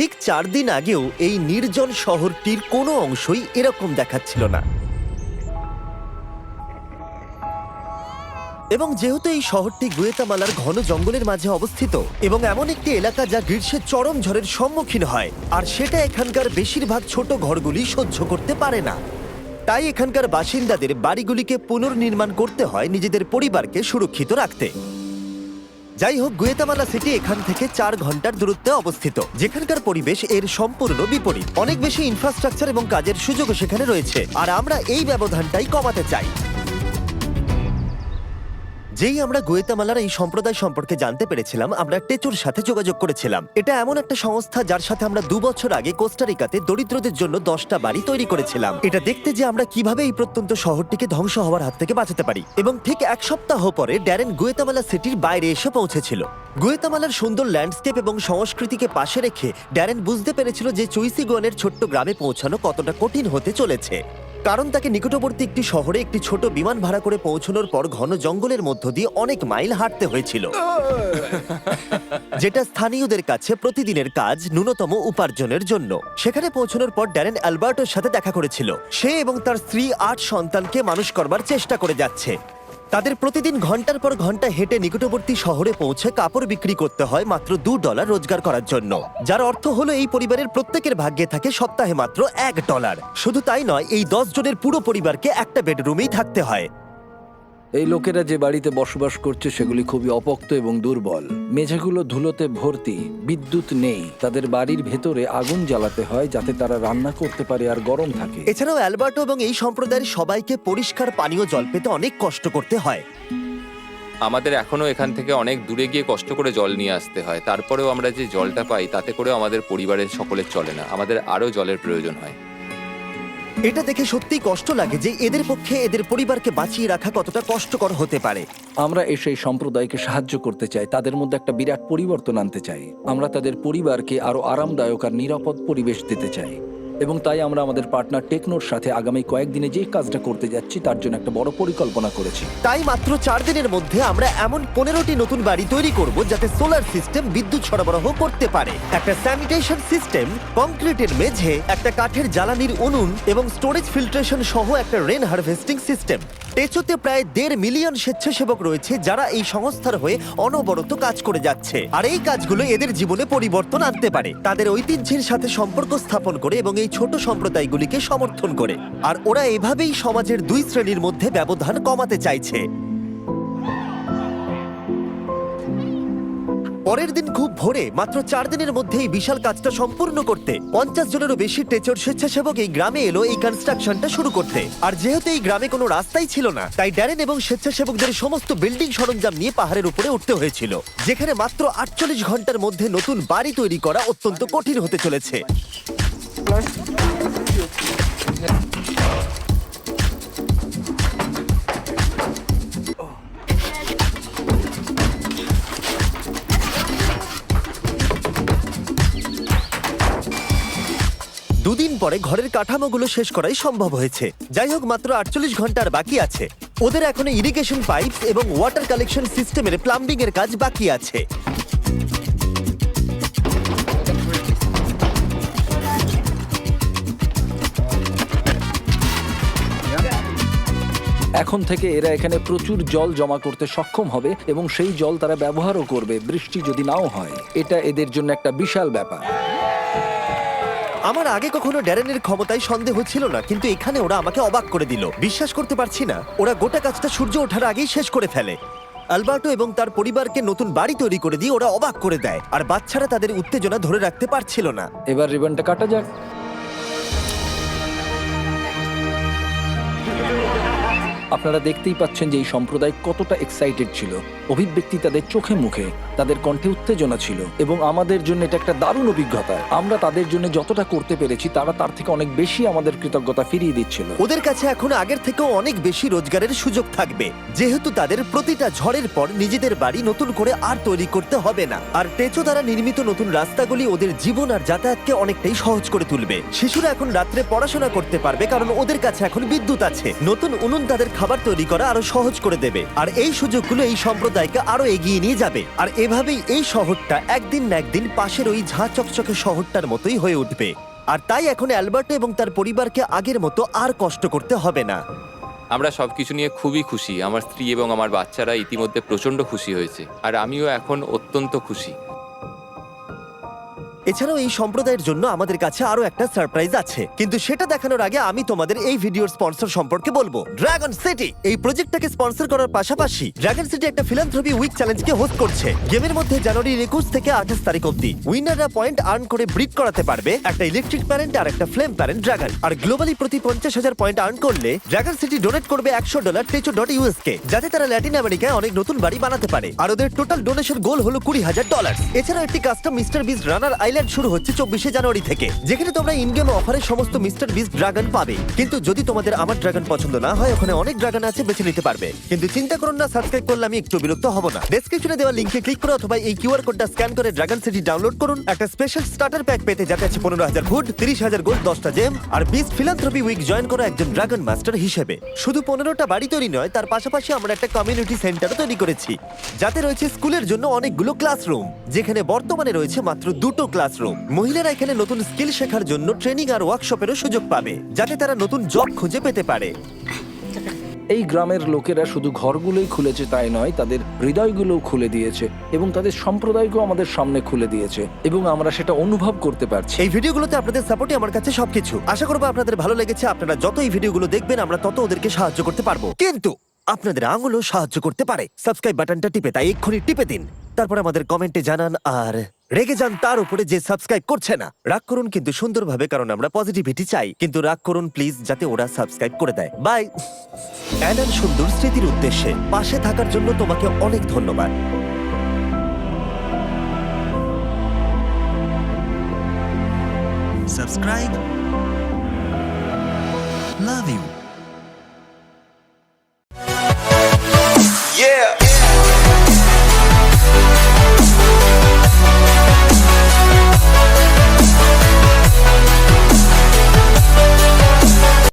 ঠিক 4 দিন আগেও এই নির্জন শহরটির কোনো অংশই এরকম দেখাচ্ছিল না। এবং যেহেতু এই শহরটি গুয়েতামালার ঘন জঙ্গলের মাঝে অবস্থিত এবং এমন একটি এলাকা যা গ্রীষ্মের চরম ঝড়ের সম্মুখীন হয়, আর সেটা এখানকার বেশিরভাগ ছোট ঘরগুলি সহ্য করতে পারে না, তাই এখানকার বাসিন্দাদের বাড়িগুলিকে পুনর্নির্মাণ করতে হয় নিজেদের পরিবারকে সুরক্ষিত রাখতে। যাই হোক, গুয়েতামালা সিটি এখান থেকে 4 ঘন্টার দূরত্বে অবস্থিত, যেখানকার পরিবেশ এর সম্পূর্ণ বিপরীত। অনেক বেশি ইনফ্রাস্ট্রাকচার এবং কাজের সুযোগও সেখানে রয়েছে, আর আমরা এই ব্যবধানটাই কমাতে চাই। যেই আমরা গুয়েতামালার এই সম্প্রদায় সম্পর্কে জানতে পেরেছিলাম, আমরা টেচোর সাথে যোগাযোগ করেছিলাম। এটা এমন একটা সংস্থা যার সাথে আমরা 2 বছর আগে কোস্টারিকাতে দরিদ্রদের জন্য 10টা বাড়ি তৈরি করেছিলাম। এটা দেখতে যে আমরা কিভাবে এই প্রত্যন্ত শহরটিকে ধ্বংস হওয়ার হাত থেকে বাঁচাতে পারি। এবং ঠিক 1 সপ্তাহ পরে ড্যারেন গুয়েতামালা সিটির বাইরে এসে পৌঁছেছিল। গুয়েতামালার সুন্দর ল্যান্ডস্কেপ এবং সংস্কৃতিকে পাশে রেখে ড্যারেন বুঝতে পেরেছিল যে চুইসিগুয়ানের ছোট্ট গ্রামে পৌঁছানো কতটা কঠিন হতে চলেছে, কারণ তাকে নিকটবর্তী একটি শহরে একটি ছোট বিমান ভাড়া করে পৌঁছানোর পর ঘন জঙ্গলের মধ্য দিয়ে অনেক মাইল হাঁটতে হয়েছিল, যেটা স্থানীয়দের কাছে প্রতিদিনের কাজ, ন্যূনতম উপার্জনের জন্য। সেখানে পৌঁছানোর পর ড্যারেন অ্যালবার্টোর সাথে দেখা করেছিল। সে এবং তার স্ত্রী 8 সন্তানকে মানুষ করবার চেষ্টা করে যাচ্ছে। তাদের প্রতিদিন ঘন্টার পর ঘন্টা হেঁটে নিকটবর্তী শহরে পৌঁছে কাপড় বিক্রি করতে হয় মাত্র $2 রোজগার করার জন্য, যার অর্থ হলো এই পরিবারের প্রত্যেকের ভাগ্যে থাকে সপ্তাহে মাত্র $1। শুধু তাই নয়, এই 10 জনের পুরো পরিবারকে একটা বেডরুমেই থাকতে হয়। এই লোকেরা যে বাড়িতে বসবাস করছে সেগুলি খুবই অপোক্ত এবং দুর্বল। মেঝেগুলো ধুলোতে ভর্তি, বিদ্যুৎ নেই, তাদের বাড়ির ভেতরে আগুন জ্বালাতে হয় যাতে তারা রান্না করতে পারে আর গরম থাকে। এছাড়াও অ্যালবার্টো এবং এই সম্প্রদায়ের সবাইকে পরিষ্কার পানীয় জল পেতে অনেক কষ্ট করতে হয়। আমাদের এখনো এখান থেকে অনেক দূরে গিয়ে কষ্ট করে জল নিয়ে আসতে হয়। তারপরেও আমরা যে জলটা পাই তাতে করেও আমাদের পরিবারের সকলের চলে না, আমাদের আরো জলের প্রয়োজন হয়। এটা দেখে সত্যিই কষ্ট লাগে যে এদের পক্ষে এদের পরিবারকে বাঁচিয়ে রাখা কতটা কষ্টকর হতে পারে। আমরা এসে সম্প্রদায়কে সাহায্য করতে চাই, তাদের মধ্যে একটা বিরাট পরিবর্তন আনতে চাই। আমরা তাদের পরিবারকে আরো আরামদায়ক আর নিরাপদ পরিবেশ দিতে চাই, এবং তাই আমরা আমাদের পার্টনার টেকনোর সাথে আগামী কয়েকদিনে যে কাজটা করতে যাচ্ছি তার জন্য একটা বড় পরিকল্পনা করেছি। তাই মাত্র 4 দিনের মধ্যে আমরা এমন 15টি নতুন বাড়ি তৈরি করব যাতে সোলার সিস্টেম বিদ্যুৎ সরবরাহ করতে পারে, একটা স্যানিটেশন সিস্টেম, কংক্রিটের মেঝে, একটা কাঠের জ্বালানির উনুন এবং স্টোরেজ ফিল্ট্রেশন সহ একটা রেন হারভেস্টিং সিস্টেম। টেচোতে প্রায় 1.5 মিলিয়ন স্বেচ্ছাসেবক রয়েছে যারা এই সংস্থার হয়ে অনবরত কাজ করে যাচ্ছে, আর এই কাজগুলো এদের জীবনে পরিবর্তন আনতে পারে, তাদের ঐতিহ্যের সাথে সম্পর্ক স্থাপন করে এবং এই ছোট সম্প্রদায়গুলিকে সমর্থন করে। আর ওরা এভাবেই সমাজের 2 শ্রেণীর মধ্যে ব্যবধান কমাতে চাইছে। পরের দিন খুব ভোরে, মাত্র 4 দিনের মধ্যে এই বিশাল কাজটা সম্পূর্ণ করতে 50 জনেরও বেশি টেচোর স্বেচ্ছাসেবক এই গ্রামে এলো এই কনস্ট্রাকশনটা শুরু করতে। আর যেহেতু এই গ্রামে কোনো রাস্তাই ছিল না, তাই ড্যারেন এবং স্বেচ্ছাসেবকদের সমস্ত বিল্ডিং সরঞ্জাম নিয়ে পাহাড়ের উপরে উঠতে হয়েছিল, যেখানে মাত্র 48 ঘন্টার মধ্যে নতুন বাড়ি তৈরি করা অত্যন্ত কঠিন হতে চলেছে। দুদিন পরে ঘরের কাঠামোগুলো শেষ করাই সম্ভব হয়েছে। যাই হোক, মাত্র 48 ঘন্টার বাকি আছে। ওদের এখনো ইরিগেশন পাইপ এবং ওয়াটার কালেকশন সিস্টেমের প্লাম্বিং এর কাজ বাকি আছে। এখন থেকে এরা এখানে প্রচুর জল জমা করতে সক্ষম হবে এবং সেই জল তারা ব্যবহারও করবে বৃষ্টি যদি নাও হয়। এটা এদের জন্য একটা বিশাল ব্যাপার। আমার আগে কখনো ড্যারেনের ক্ষমতায় সন্দেহ ছিল না, কিন্তু এখানে ওরা আমাকে অবাক করে দিল। বিশ্বাস করতে পারছি না, ওরা গোটা কাজটা সূর্য ওঠার আগেই শেষ করে ফেলে। অ্যালবার্টো এবং তার পরিবারকে নতুন বাড়ি তৈরি করে দিয়ে ওরা অবাক করে দেয়, আর বাচ্চারা তাদের উত্তেজনা ধরে রাখতে পারছিল না। এবার রিবনটা কাটা যাক। আপনারা দেখতেই পাচ্ছেন যে এই সম্প্রদায় কতটা এক্সাইটেড ছিল। অভিব্যক্তি তাদের চোখে মুখে, তাদের কণ্ঠে উত্তেজনা ছিল, এবং আমাদের জন্য এটা একটা দারুণ অভিজ্ঞতা। আমরা তাদের জন্য যতটা করতে পেরেছি তারা তার থেকে অনেক বেশি আমাদের কৃতজ্ঞতা ফিরিয়ে দিচ্ছিল। ওদের কাছে এখন আগের থেকেও অনেক বেশি রোজগারের সুযোগ থাকবে, যেহেতু তাদের প্রতিটা ঝড়ের পর নিজেদের বাড়ি নতুন করে আর তৈরি করতে হবে না। আর টেচো দ্বারা নির্মিত নতুন রাস্তাগুলি ওদের জীবন আর যাতায়াতকে অনেকটাই সহজ করে তুলবে। শিশুরা এখন রাত্রে পড়াশোনা করতে পারবে কারণ ওদের কাছে এখন বিদ্যুৎ আছে। নতুন উনুন তাদের খাবার তৈরি করা আরো সহজ করে দেবে আর এই সুযোগগুলো এই সম্প্রদায়কে আরো এগিয়ে নিয়ে যাবে আর এভাবেই এই শহরটা একদিন না একদিন পাশের ওই ঝাঁ চকচকে শহরটার মতোই হয়ে উঠবে আর তাই এখন অ্যালবার্টো এবং তার পরিবারকে আগের মতো আর কষ্ট করতে হবে না। আমরা সবকিছু নিয়ে খুবই খুশি। আমার স্ত্রী এবং আমার বাচ্চারা ইতিমধ্যে প্রচন্ড খুশি হয়েছে, আর আমিও এখন অত্যন্ত খুশি। এছাড়াও এই সম্প্রদায়ের জন্য আমাদের কাছে আরো একটা সারপ্রাইজ আছে, কিন্তু সেটা দেখানোর আগে আমি তোমাদের এই ভিডিওর স্পন্সর সম্পর্কে বলবো। ড্রাগন সিটি এই প্রজেক্টটাকে স্পন্সর করার পাশাপাশি ড্রাগন সিটি একটা ফিলান্থ্রপি উইক চ্যালেঞ্জকে হোস্ট করছে। গেমের মধ্যে জানুয়ারি 21 থেকে 28 তারিখ অবধি উইনাররা পয়েন্ট আর্ন করে ব্রিড করাতে পারবে একটা ইলেকট্রিক প্যারেন্ট আর একটা ফ্লেম প্যারেন্ট ড্রাগন। আর গ্লোবালি প্রতি 50,000 পয়েন্ট আর্ন করলে ড্রাগন সিটি ডোনেট করবে $100 টেচো.us কে, যাতে তারা ল্যাটিন আমেরিকায় অনেক নতুন বাড়ি বানাতে পারে। আর ওদের টোটাল ডোনেশন গোল হলো $20,000। এছাড়াও একটি কাস্টম মিস্টার বিস্ট রানার আইল্যান্ড শুরু হচ্ছে 24শে জানুয়ারি থেকে, যেখানে তোমরা ইন গেম অফারে সমস্ত মিস্টার বিস্ট ড্রাগন পাবে। কিন্তু যদি তোমাদের আমার ড্রাগন পছন্দ না হয়, ওখানে অনেক ড্রাগন আছে, বেছে নিতে পারবে। কিন্তু চিন্তা করুন না, সাবস্ক্রাইব করলে আমি একটু বিরক্ত হব না। ডেসক্রিপশনে দেওয়া লিংকে ক্লিক করে অথবা এই কিউআর কোডটা স্ক্যান করে ড্রাগন সিটি ডাউনলোড করুন একটা স্পেশাল স্টার্টার প্যাক পেতে, যাতে আছে 15,000 ফুড, 30,000 গোল্ড, 10টা জেম আর বিস্ট ফিলান্থ্রপি উইক জয়েন করো একজন ড্রাগন মাস্টার হিসেবে। শুধু 15টা বাড়ি তৈরি নয়, তার পাশাপাশি আমরা একটা কমিউনিটি সেন্টারও তৈরি করেছি, যাতে রয়েছে স্কুলের জন্য অনেকগুলো ক্লাসরুম, যেখানে বর্তমানে রয়েছে মাত্র 2টো ক্লাসরুম। মহিলারা এখানে নতুন স্কিল শেখার জন্য ট্রেনিং আর ওয়ার্কশপেরও সুযোগ পাবে, যাতে তারা নতুন জব খুঁজে পেতে পারে। এই গ্রামের লোকেরা শুধু ঘরগুলোই খুলেছে তাই নয়, তাদের হৃদয়গুলোও খুলে দিয়েছে এবং তাদের সম্প্রদায়কেও আমাদের সামনে খুলে দিয়েছে এবং আমরা সেটা অনুভব করতে পারছি। এই ভিডিওগুলোতে আপনাদের সাপোর্টই আমার কাছে সবকিছু। আশা করবো আপনাদের ভালো লেগেছে। আপনারা যত এই ভিডিওগুলো দেখবেন, আমরা তত ওদেরকে সাহায্য করতে পারবো। কিন্তু আপনাদের আঙুলও সাহায্য করতে পারে। সাবস্ক্রাইব বাটনটা টিপে, তাই এক্ষুনি টিপে দিন। তারপর আমাদের কমেন্টে জানান আর রেগে যান তার উপরে যে সাবস্ক্রাইব করছে না। রাগ করুন কিন্তু সুন্দরভাবে, কারণ আমরা পজিটিভিটি চাই। কিন্তু রাগ করুন প্লিজ, যাতে ওরা সাবস্ক্রাইব করে দেয়। বাই। অ্যানার সুন্দর স্মৃতির উদ্দেশ্যে পাশে থাকার জন্য তোমাকে অনেক ধন্যবাদ। Subscribe. Love you.